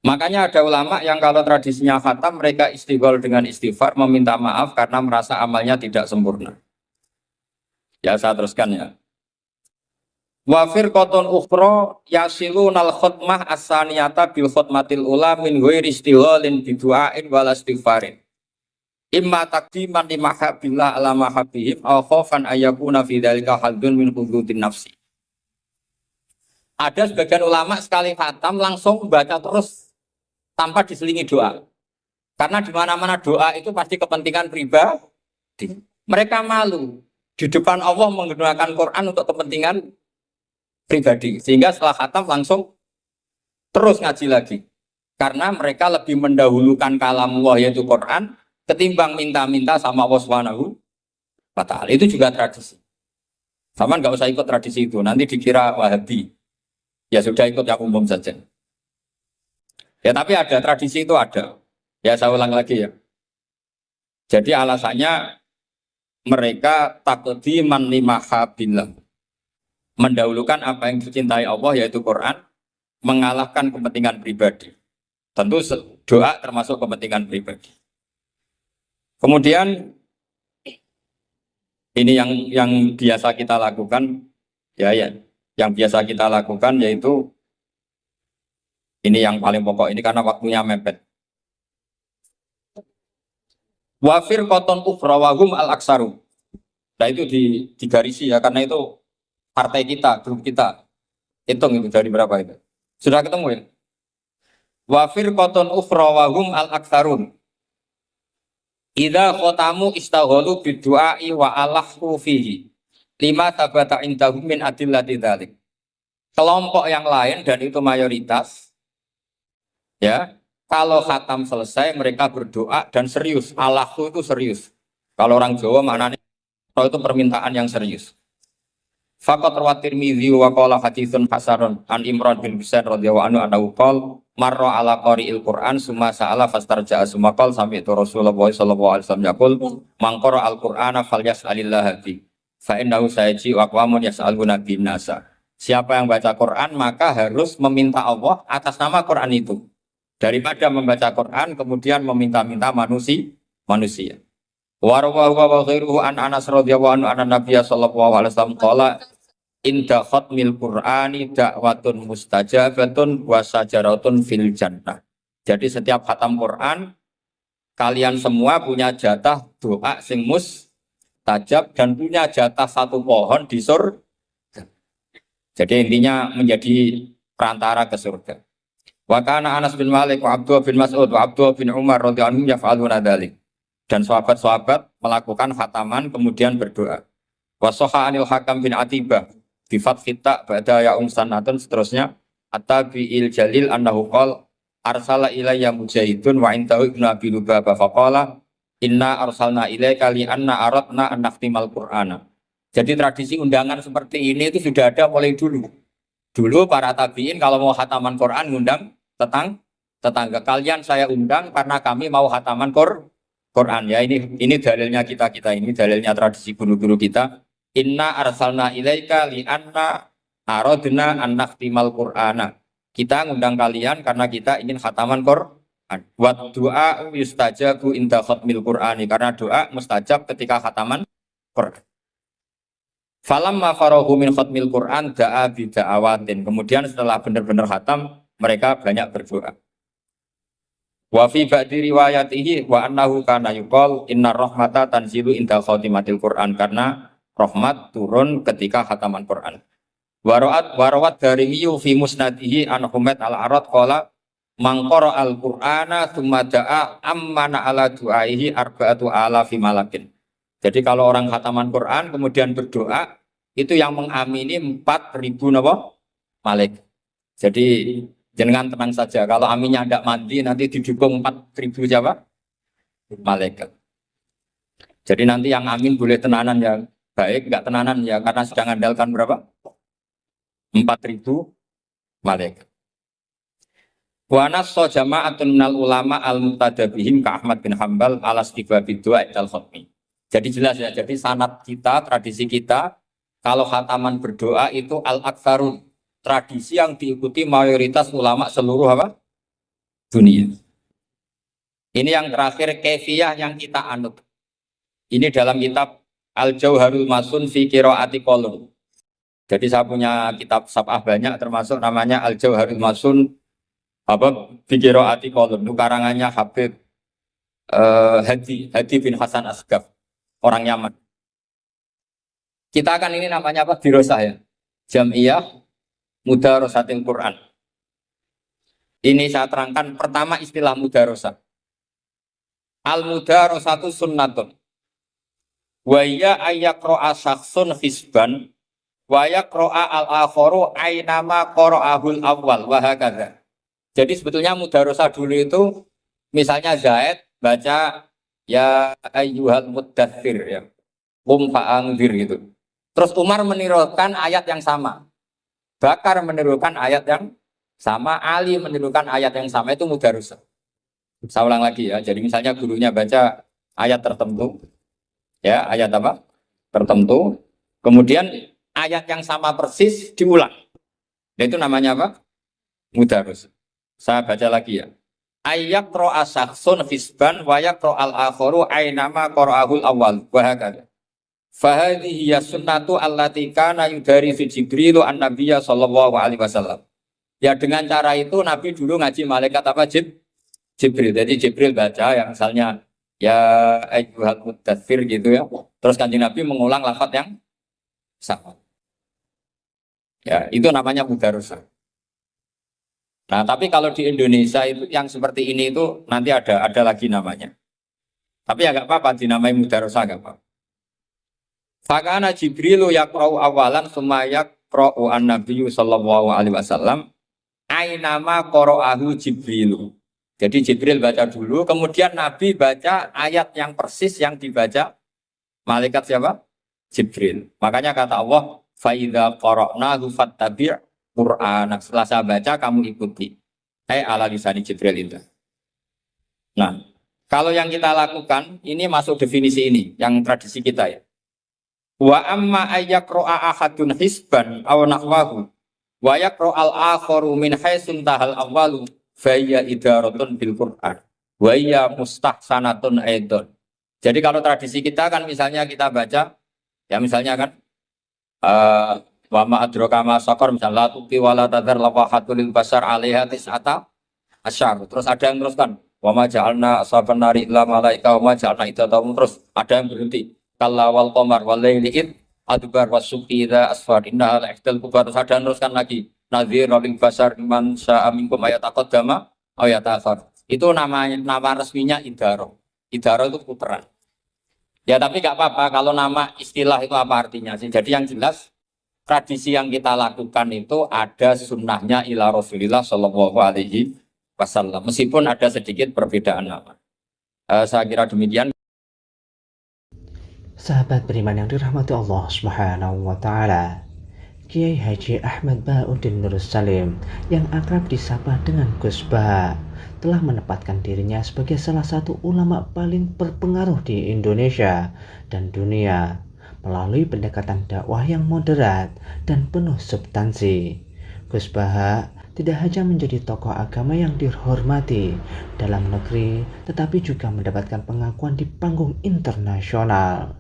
Makanya ada ulama yang kalau tradisinya khatam mereka istighol dengan istighfar meminta maaf karena merasa amalnya tidak sempurna. Ya saya teruskan ya. Wafir koton ukhro yasilunal khutmah as-saniyata bil khutmatil ula min ghairi istighalin bidu'ain wal istighfarin. Imma takdiman li mahabbillah ala mahabbihim aw khaufan ayyakuna fi dzalika haddun min hududin nafsi. Ada sebagian ulama sekali khatam langsung baca terus tanpa diselingi doa. Karena di mana-mana doa itu pasti kepentingan pribadi. Mereka malu di depan Allah menggunakan Quran untuk kepentingan pribadi. Sehingga setelah khatam langsung terus ngaji lagi. Karena mereka lebih mendahulukan kalamullah yaitu Quran ketimbang minta-minta sama Allah Subhanahu wa ta'ala. Itu juga tradisi. Sama nggak usah ikut tradisi itu, nanti dikira Wahabi. Ya sudah ikut yang umum saja. Ya tapi ada, tradisi itu ada. Ya saya ulang lagi ya. Jadi alasannya mereka taqdiman limahabillah. Mendahulukan apa yang dicintai Allah yaitu Quran, mengalahkan kepentingan pribadi. Tentu doa termasuk kepentingan pribadi. Kemudian ini yang biasa kita lakukan ya yang biasa kita lakukan yaitu ini yang paling pokok ini karena waktunya mepet. Wafir koton ufrawahum al aksaru. Nah itu digarisi ya karena itu partai kita, grup kita. Hitung itu dari berapa itu? Sudah ketemu ya? Wa firqatun ukhra wa hum al-aktsarun. Idza khatamu istaghalu bidu'ai wa alahu fihi. Lima tabata indahum min adillati dzalik. Kelompok yang lain dan itu mayoritas ya, kalau khatam selesai mereka berdoa dan serius. Alahu itu serius. Kalau orang Jawa maknanya itu permintaan yang serius. Faqat rawat Tirmidzi wa qala haditsun hasanun an Imran bin Husain radhiyallahu anhu annahu qala marra ala qari'il Qur'an summa sa'ala fastarja'a summa qala sami'tu Rasulullah sallallahu alaihi wasallam yaqul man qara al-Qur'ana falyas'alillah bi fa innahu sayaji wa aqwamun yas'aluna bin nasa. Siapa yang baca Quran maka harus meminta Allah atas nama Quran itu daripada membaca Quran kemudian meminta-minta manusia. Wa rawahu wa ghairuhu an Anas radhiyallahu anhu anna Nabiy sallallahu alaihi wasallam qala inda khatmil Qur'ani da'watun mustajabatun wa sajaratun fil jannah. Jadi setiap khatam Quran kalian semua punya jatah doa sing mustajab dan punya jatah satu pohon di surga. Jadi intinya menjadi perantara ke surga. Wa kana Anas bin Malik wa Abdullah bin Mas'ud wa Abdullah bin Umar radhiyallahu anhum yaf'aluna dzalik. Dan sahabat-sahabat melakukan khataman kemudian berdoa. Wa sahha anil Hakam bin Atibah bi fathit ta ba'da ya sanatun seterusnya at-tabi'il jalil annahu qala arsala ilayya mujahidun wa intahu ibnu abi lubaba faqala inna arsalna ilaika li anna aradna an nakhtimal qur'ana. Jadi tradisi undangan seperti ini itu sudah ada mulai dulu. Dulu para tabi'in kalau mau khataman Quran ngundang tetangga kalian saya undang karena kami mau khataman Quran ya, ini dalilnya kita ini dalilnya tradisi guru-guru kita. Inna arsalna ilaika li anna aradna an nakhtimal qur'ana. Kita ngundang kalian karena kita ingin khataman Quran. Wa du'a yustajabu inda khatmil qur'ani, karena doa mustajab ketika khataman Quran. Falamma farahu min khatmil Qur'an da'a bi da'awatin. Kemudian setelah benar-benar khatam mereka banyak berdoa. Wa fi ba'di riwayatihi wa annahu kana yuqal inna rahmata tanzilu inda khatimatil Qur'an, karena rahmat turun ketika khataman Qur'an. Warawat Darimi fi musnadihi an Humaid al-Arad qala man qara al-Qur'ana tsumma da'a ammana ala du'aihi arba'atu alafi malakin. Jadi kalau orang khataman Quran kemudian berdoa itu yang mengamini 4.000 napa? Malaikat. Jadi jangan tenang saja, kalau aminnya tidak mandi nanti didukung 4.000 siapa? Malaikat. Jadi nanti yang amin boleh tenanan ya baik, enggak tenanan ya karena sedang andalkan berapa? 4.000 malaikat. Wa nassa jama'atun minal ulama al-muqtadabihim ka Ahmad bin Hambal ala istibabi du'a al khatmi. Jadi jelas ya, jadi sanad kita, tradisi kita kalau khataman berdoa itu al-aktsarun, tradisi yang diikuti mayoritas ulama seluruh apa? Dunia. Ini yang terakhir kefiyah yang kita anut. Ini dalam kitab Al-Jauharul Masun fi Qiraati Qolun. Jadi saya punya kitab sab'ah banyak termasuk namanya Al-Jauharul Masun fi Qiraati Qolun. Itu karangannya Habib Hadi bin Hasan Asgaf, orang Yaman. Kita akan ini namanya apa? Dirosah ya. Jam'iyah Mudarasatil Quran. Ini saya terangkan pertama istilah mudarosah. Al-mudarosatu sunnatun. Wa ya ayyaqra'a syakhsun hisban wa yaqra'a al-akharu aynama qara'ahul awwal wa hakadha. Jadi sebetulnya mudarosah dulu itu misalnya Zaid baca ya ayyuhal muddatsir ya. Qum fa'anzir gitu. Terus Umar menirukan ayat yang sama. Bakar menirukan ayat yang sama, Ali menirukan ayat yang sama, itu mudarosah. Saya ulang lagi ya. Jadi misalnya gurunya baca ayat tertentu, ya ayat apa? Tertentu. Kemudian ayat yang sama persis diulang. Itu namanya apa? Mudarosah. Saya baca lagi ya. Ayat ro'a syakhsun hisban wa yaqra al-akharu aynama qara'ahul awwal wa hakadha. Fahadhihi ya sunnatu allati kana yudarisu Jibrilu an-nabiyya sallallahu alaihi wasallam. Ya dengan cara itu Nabi dulu ngaji malaikat apa? Jibril. Jadi Jibril baca yang misalnya ya ayyuhal muddatsir gitu ya. Terus Kanjeng Nabi mengulang lafaz yang sama. Ya, itu namanya mudarosah. Nah, tapi kalau di Indonesia itu yang seperti ini itu nanti ada lagi namanya. Tapi ya nggak apa-apa dinamai mudarosah nggak apa-apa. Fakana Jibrilu yaqra'u awalan summa yaqra'u an-nabiyyu sallallahu alaihi wasallam ainama qara'ahu Jibrilu. Jadi Jibril baca dulu, kemudian Nabi baca ayat yang persis yang dibaca malaikat siapa? Jibril. Makanya kata Allah, fa idza qara'nahu fattabi' Qur'an. Setelah saya baca kamu ikuti. Ala lisani Jibril itu. Nah, kalau yang kita lakukan ini masuk definisi ini, yang tradisi kita ya. Wa amma ayyaqra'a ahadun hisban aw nahwahu wa yaqra'al akharu min haitsun tahal awwalu fa hiya idaratun bil Qur'an wa hiya mustahsanatun aidan. Jadi kalau tradisi kita kan misalnya kita baca ya misalnya kan wa ma adraka ma saqar misalnya la tuqi wa la tadhar lawahatul lil basar 'alaiha tis'ata asyar. Terus ada yang teruskan wa ma ja'alna ashaban nari illa malaika wa ma ja'alna idatahum, terus ada yang berhenti kalla wal qamar wal laili id adbar wasubhi idza asfar innaha la'ihtal kubar. Terus teruskan lagi nadhir lil basar man sya'a minkum ayataqaddama aw yata'akhir. Itu nama resminya idaroh. Idaroh itu puteran. Ya tapi nggak apa-apa kalau nama istilah itu apa artinya sih. Jadi yang jelas tradisi yang kita lakukan itu ada sunnahnya ila Rasulillah Shallallahu Alaihi Wasallam. Meskipun ada sedikit perbedaan nama. Saya kira demikian. Sahabat beriman yang dirahmati Allah Subhanahu wa taala. Kiai Haji Ahmad Bauddin Nur Salim yang akrab disapa dengan Gus Bah telah menempatkan dirinya sebagai salah satu ulama paling berpengaruh di Indonesia dan dunia melalui pendekatan dakwah yang moderat dan penuh substansi. Gus Bah tidak hanya menjadi tokoh agama yang dihormati dalam negeri, tetapi juga mendapatkan pengakuan di panggung internasional.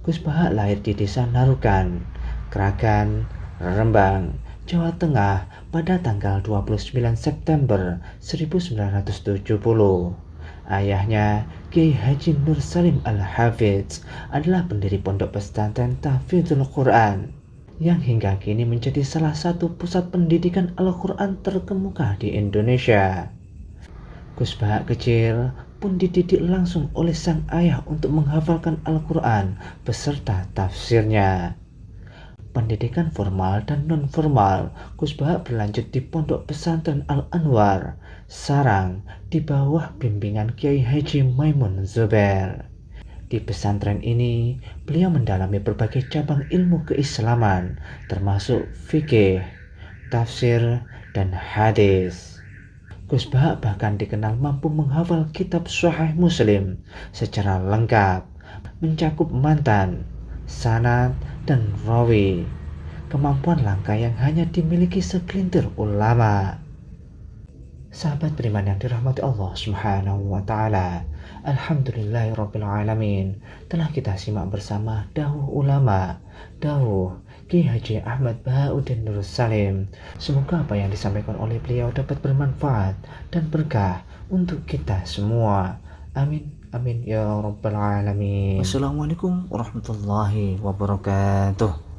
Gus Bah lahir di desa Narukan, Kragan, Rembang, Jawa Tengah pada tanggal 29 September 1970. Ayahnya, Kiai Haji Nur Salim Al-Hafidz, adalah pendiri pondok pesantren Tahfidzul Quran yang hingga kini menjadi salah satu pusat pendidikan Al-Quran terkemuka di Indonesia. Gus Bah kecil pun dididik langsung oleh sang ayah untuk menghafalkan Al-Quran beserta tafsirnya. Pendidikan formal dan non-formal Gus Bah berlanjut di Pondok Pesantren Al-Anwar, Sarang, di bawah bimbingan Kiai Haji Maimun Zubair. Di pesantren ini, beliau mendalami berbagai cabang ilmu keislaman, termasuk fikih, tafsir, dan hadis. Gus Bah bahkan dikenal mampu menghafal kitab Sahih Muslim secara lengkap, mencakup matan, sanad, dan rawi, kemampuan langka yang hanya dimiliki segelintir ulama. Sahabat beriman yang dirahmati Allah Subhanahu wa taala, alhamdulillahirabbil alamin, telah kita simak bersama dawuh ulama, dawuh Kiai Haji Ahmad Bauddin Nur Salim. Semoga apa yang disampaikan oleh beliau dapat bermanfaat dan berkah untuk kita semua. Amin. Amin ya rabbal alamin. Wassalamualaikum warahmatullahi wabarakatuh.